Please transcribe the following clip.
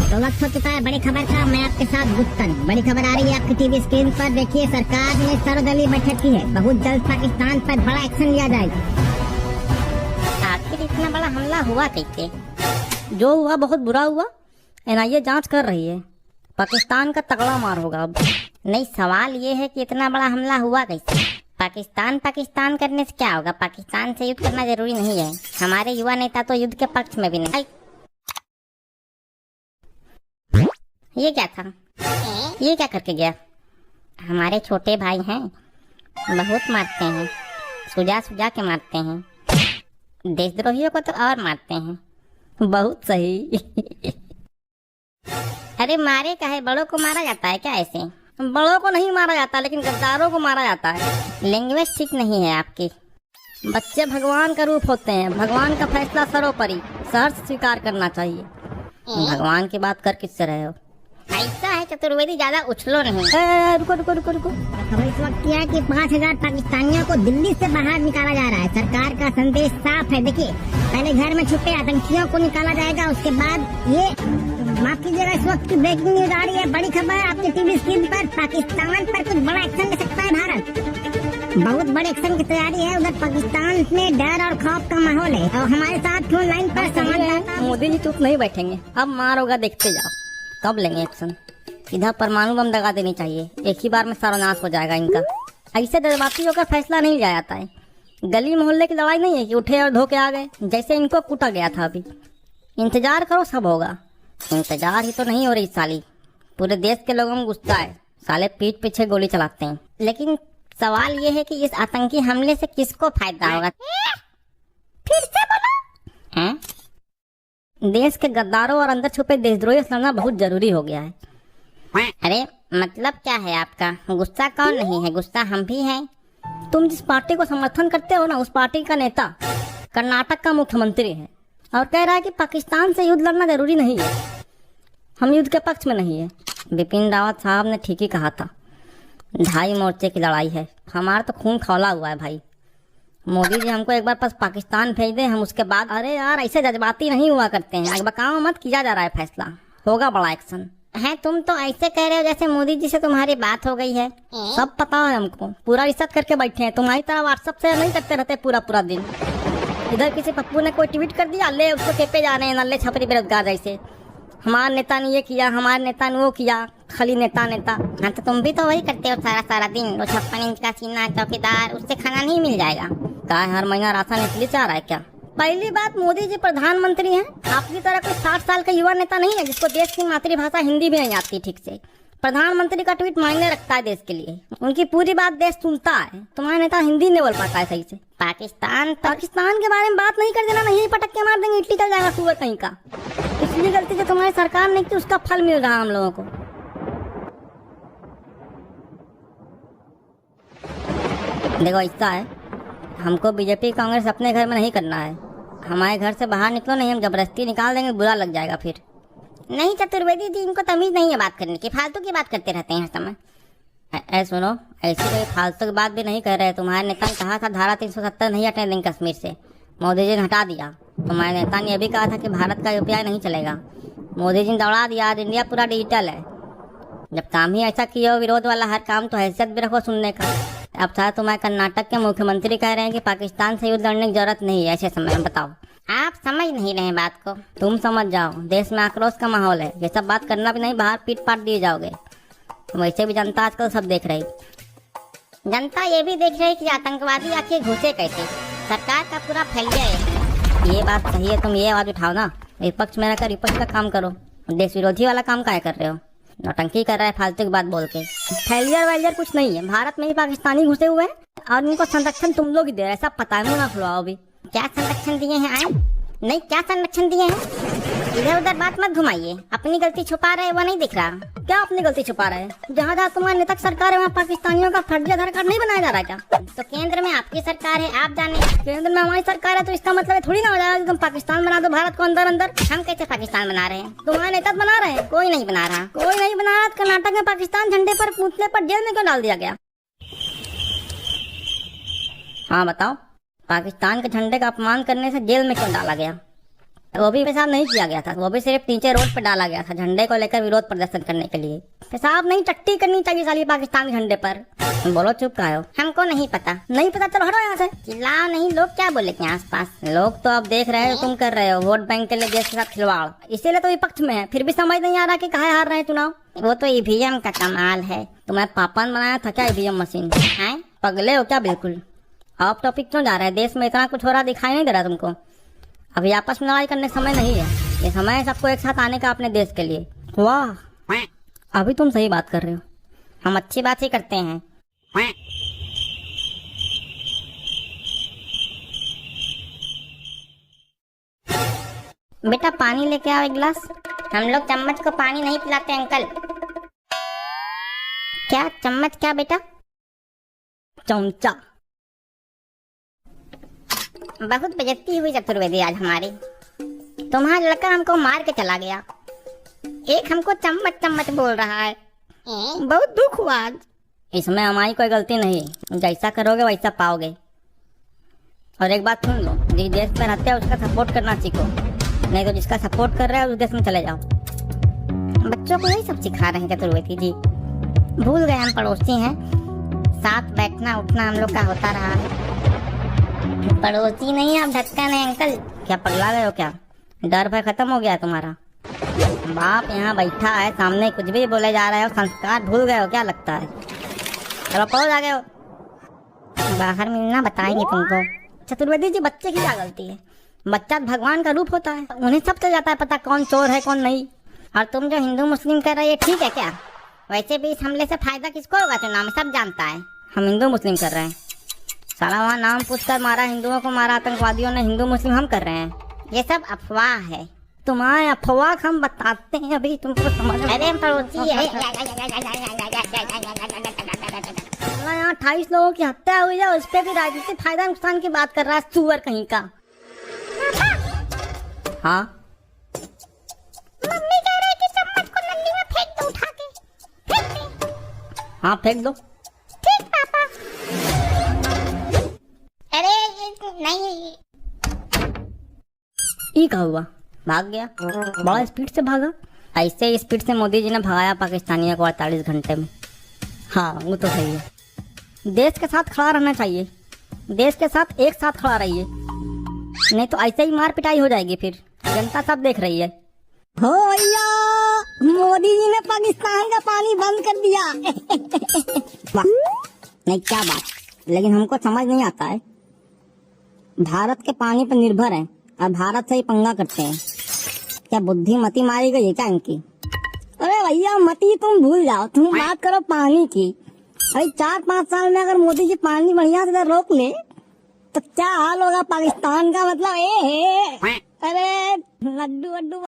तो वक्त हो चुका है बड़ी खबर का। मैं आपके साथ गुप्तन। बड़ी खबर आ रही है आपकी टीवी स्क्रीन पर। देखिए, सरकार ने सर्वदलीय बैठक की है। बहुत जल्द पाकिस्तान पर बड़ा एक्शन लिया जाएगा। आखिर इतना बड़ा हमला हुआ कैसे? जो हुआ बहुत बुरा हुआ। एनआईए जांच कर रही है। पाकिस्तान का तगड़ा मार होगा अब। नहीं, सवाल ये है कि इतना बड़ा हमला हुआ कैसे? पाकिस्तान करने से क्या होगा? पाकिस्तान से युद्ध करना जरूरी नहीं है। हमारे युवा नेता तो युद्ध के पक्ष में भी नहीं। ये क्या था? ये क्या करके गया? हमारे छोटे भाई हैं, बहुत मारते हैं, सुजा के मारते हैं। देशद्रोहियों को तो और मारते हैं। बहुत सही। अरे मारे का है, बड़ों को मारा जाता है क्या ऐसे? बड़ों को नहीं मारा जाता, लेकिन गद्दारों को मारा जाता है। लैंग्वेज ठीक नहीं है आपकी। बच्चे भगवान का रूप होते हैं। भगवान का फैसला सरोपरि, सहर्ष स्वीकार करना चाहिए। भगवान की बात कर किससे रहे हो? ऐसा है चतुर्वेदी, ज्यादा उछलो नहीं। रुको। खबर इस वक्त की है कि 5000 पाकिस्तानियों को दिल्ली से बाहर निकाला जा रहा है। सरकार का संदेश साफ है। देखिए, पहले घर में छुपे आतंकियों को निकाला जाएगा, उसके बाद ये माफ कीजिएगा, इस वक्त की ब्रेकिंग न्यूज आ रही है। बड़ी खबर आपकी टीवी स्क्रीन पर। पाकिस्तान पर कुछ बड़ा एक्शन ले सकता है भारत। बहुत बड़े एक्शन की तैयारी है। उधर पाकिस्तान में डर और खौफ का माहौल है। और हमारे साथ फोन लाइन पर संवाददाता मोदी जी चुप नहीं बैठेंगे। अब मार होगा, देखते जाओ। कब लेंगे एक्शन? सीधा परमाणु बम दगा देनी चाहिए। एक ही बार में सर्वनाश हो जाएगा इनका। ऐसे जज्बाती होकर फैसला नहीं लिया जाता है। गली मोहल्ले की लड़ाई नहीं है कि उठे और धोके आ गए, जैसे इनको कूटा गया था। अभी इंतजार करो, सब होगा। इंतजार ही तो नहीं हो रही साली। पूरे देश के लोगों में गुस्सा है। साले पीठ पीछे गोली चलाते हैं। लेकिन सवाल ये है कि इस आतंकी हमले से किसको फायदा होगा? फिर से बोलो। हैं? देश के गद्दारों और अंदर छुपे देशद्रोही से लड़ना बहुत जरूरी हो गया है। अरे मतलब क्या है आपका? गुस्सा कौन नहीं है? गुस्सा हम भी हैं। तुम जिस पार्टी को समर्थन करते हो ना, उस पार्टी का नेता कर्नाटक का मुख्यमंत्री है और कह रहा है कि पाकिस्तान से युद्ध लड़ना जरूरी नहीं है। हम युद्ध के पक्ष में नहीं है। बिपिन रावत साहब ने ठीक ही कहा था। 2.5 मोर्चे की लड़ाई है। हमारा तो खून खौला हुआ है भाई। मोदी जी हमको एक बार बस पाकिस्तान भेज दे, हम उसके बाद। अरे यार, ऐसे जज्बाती नहीं हुआ करते हैं। बकाओ मत, किया जा रहा है फैसला, होगा बड़ा एक्शन है। तुम तो ऐसे कह रहे हो जैसे मोदी जी से तुम्हारी बात हो गई है। सब पता है हमको, पूरा रिसर्च करके बैठे हैं। तुम्हारी तरह व्हाट्सएप से नहीं करते रहते पूरा दिन। इधर किसी पप्पू ने कोई ट्वीट कर दिया, ले उसको टेपे जा रहे हैं नल्ले छपरी बेरोजगार जैसे। हमारे नेता ने ये किया, हमारे नेता ने वो किया, खाली नेता। हाँ, तो तुम भी तो वही करते हो सारा दिन। वो 56 इंच का सीना, चौकीदार, उससे खाना नहीं मिल जाएगा? क्या हर महीना राशन इसलिए चाह रहा है क्या? पहली बात, मोदी जी प्रधानमंत्री हैं। आपकी तरह कोई 60 साल का युवा नेता नहीं है जिसको देश की मातृभाषा हिंदी भी नहीं आती ठीक से। प्रधानमंत्री का ट्वीट मायने रखता है देश के लिए। उनकी पूरी बात देश सुनता है। तुम्हारा नेता हिंदी नहीं बोल पाता है सही से। पाकिस्तान के बारे में बात नहीं कर देना, नहीं पटक के मार देंगे, इटली चल जाएगा सुअर कहीं का। इसलिए गलती जो तुम्हारी सरकार ने की, उसका फल मिल रहा है हम लोगों को। देखो, ऐसा है, हमको बीजेपी कांग्रेस अपने घर में नहीं करना है। हमारे घर से बाहर निकलो, नहीं हम जबरदस्ती निकाल देंगे, बुरा लग जाएगा फिर। नहीं चतुर्वेदी जी, इनको तमीज नहीं है बात करने की। फालतू की बात करते रहते हैं हर समय। सुनो, ऐसी कोई फालतू की बात भी नहीं कर रहे। तुम्हारे नेता ने कहा था धारा 370 नहीं हटने देंगे कश्मीर से। मोदी जी ने हटा दिया। तुम्हारे नेता ने यह भी कहा था कि भारत का यूपीआई नहीं चलेगा। मोदी जी ने दौड़ा दिया। आज इंडिया पूरा डिजिटल है। जब काम ही ऐसा किया हो, विरोध वाला हर काम, तो हैसियत भी रखो सुनने का। अब था तुम्हारे कर्नाटक के मुख्यमंत्री कह रहे हैं कि पाकिस्तान से युद्ध लड़ने की जरूरत नहीं है ऐसे समय में। बताओ, आप समझ नहीं रहे बात को। तुम समझ जाओ, देश में आक्रोश का माहौल है। ये सब बात करना भी नहीं, बाहर पीट पाट दिए जाओगे। वैसे भी जनता आजकल सब देख रही। जनता ये भी देख रही कि आतंकवादी आके घुसे कैसे। सरकार का पूरा फैल गया है। ये बात सही है, तुम ये आवाज उठाओ ना। विपक्ष में रहकर विपक्ष का काम करो। देश विरोधी वाला काम क्या कर रहे हो? नौटंकी कर रहा है फालतू की बात बोल के। फैलियर कुछ नहीं है। भारत में ही पाकिस्तानी घुसे हुए हैं और उनको संरक्षण तुम लोग ही दे रहे हैं। सब पता है, मुंह ना खुलवाओ भी। क्या संरक्षण दिए हैं? आए नहीं, क्या संरक्षण दिए हैं? इधर उधर बात मत घुमाइए। अपनी गलती छुपा रहे, वो नहीं दिख रहा। क्या अपनी गलती छुपा रहे हैं? जहाँ तुम्हारे नेता सरकार है, वहाँ पाकिस्तानियों का फर्जी आधार कार्ड नहीं बनाया जा रहा है क्या? तो केंद्र में आपकी सरकार है, आप जाने। केंद्र में हमारी सरकार है, तो इसका मतलब थोड़ी ना हो जाएगा कि तुम पाकिस्तान बना दो भारत को अंदर। हम कैसे पाकिस्तान बना रहे हैं? तुम्हारे नेता बना रहे हैं। कोई नहीं बना रहा। कोई नहीं बना रहा। कर्नाटक में पाकिस्तान झंडे पर पुतले पर जेल में क्यों डाल दिया गया? हाँ बताओ, पाकिस्तान के झंडे का अपमान करने से जेल में क्यों डाला गया? वो भी पेशाब नहीं किया गया था, वो भी सिर्फ नीचे रोड पर डाला गया था झंडे को लेकर विरोध प्रदर्शन करने के लिए। पेशाब नहीं टट्टी करनी चाहिए साली पाकिस्तान के झंडे पर। बोलो चुप का हो? हमको नहीं पता। नहीं पता, चलो हटो यहाँ से। चिल्लाओ नहीं, लोग क्या बोलेंगे आसपास। लोग तो अब देख रहे हो तुम कर रहे हो वोट बैंक के लिए देश के साथ खिलवाड़, इसीलिए तो विपक्ष में है। फिर भी समझ नहीं आ रहा कि काहे हार रहे हैं चुनाव। वो तो ईवीएम का कमाल है। तुम्हें पापा ने बनाया था क्या ईवीएम मशीन? हैं? पगले हो क्या बिल्कुल? ऑफ टॉपिक क्यों जा रहे हैं? देश में इतना कुछ हो रहा दिखाई नहीं दे रहा तुमको? अभी आपस में लड़ाई करने का समय नहीं है, ये समय है सबको एक साथ आने का अपने देश के लिए। वाह, अभी तुम सही बात कर रहे हो। हम अच्छी बात ही करते हैं। बेटा पानी लेके आओ एक गिलास। हम लोग चम्मच को पानी नहीं पिलाते अंकल। क्या चम्मच? क्या बेटा? चमचा। बहुत बेइज्जती हुई चतुर्वेदी आज हमारी। तुम्हारा लड़का हमको मार के चला गया, एक हमको चम्मच चम्मच बोल रहा है। बहुत दुख हुआ आज। इसमें हमारी कोई गलती नहीं, जैसा करोगे वैसा पाओगे। और एक बात सुन लो, जिस देश में रहते हो उसका सपोर्ट करना सीखो, नहीं तो जिसका सपोर्ट कर रहे हो उस देश में चले जाओ। बच्चों को यही सब सिखा रहे हैं चतुर्वेदी जी। भूल गए हम पड़ोसी हैं, साथ बैठना उठना हम लोग का होता रहा है। पड़ोसी नहीं, आप ढक्कन है अंकल। क्या पगला गए हो क्या? डर भय खत्म हो गया है तुम्हारा? बाप यहाँ बैठा है सामने, कुछ भी बोले जा रहे हो, संस्कार भूल गए हो क्या लगता है? चलो पहुंच आ गए हो। बाहर मिलना बताएंगे तुमको। चतुर्वेदी जी, बच्चे की क्या गलती है? बच्चा भगवान का रूप होता है, उन्हें सब चल जाता है पता कौन चोर है कौन नहीं। और तुम जो हिंदू मुस्लिम कर रहे हो ठीक है क्या? वैसे भी इस हमले से फायदा किसको होगा चुनाव में, सब जानता है। हम हिंदू मुस्लिम कर रहे हैं? साला वहाँ नाम पूछकर मारा, हिंदुओं को मारा आतंकवादियों ने, हिंदू मुस्लिम हम कर रहे हैं? ये सब अफवाह है। तुम्हारे अफवाह हम बताते हैं, अभी तुमको समझ। अरे हम पड़ोसी है। यहाँ 28 लोगों की हत्या हुई है, उस पर भी राजनीतिक फायदा नुकसान की बात कर रहा है सुअर कहीं का। हाँ, मम्मी कह रही कि चम्मच को नली में फेंक दो, उठा के फेंक दे। हाँ फेंक दो। ठीक पापा। अरे नहीं, ये क्या हुआ? भाग गया? बड़ा स्पीड से भागा। ऐसे स्पीड से मोदी जी ने भगाया पाकिस्तानियों को 48 घंटे में। हाँ वो तो सही है, देश के साथ खड़ा रहना चाहिए, देश के साथ एक साथ खड़ा रहिए, नहीं तो ऐसे ही मार पिटाई हो जाएगी, फिर जनता सब देख रही है। हो भैया, मोदी जी ने पाकिस्तान का पानी बंद कर दिया। वाह, नहीं क्या बात, लेकिन हमको समझ नहीं आता है, भारत के पानी पर निर्भर है और भारत से ही पंगा करते हैं। क्या बुद्धि मती मारी गई है क्या इनकी? अरे भैया मती तुम भूल जाओ, तुम बात करो पानी की। अरे 4-5 साल में अगर मोदी जी पानी बढ़िया से रोक ले तो क्या हाल होगा पाकिस्तान का, मतलब अरे लड्डू वड्डू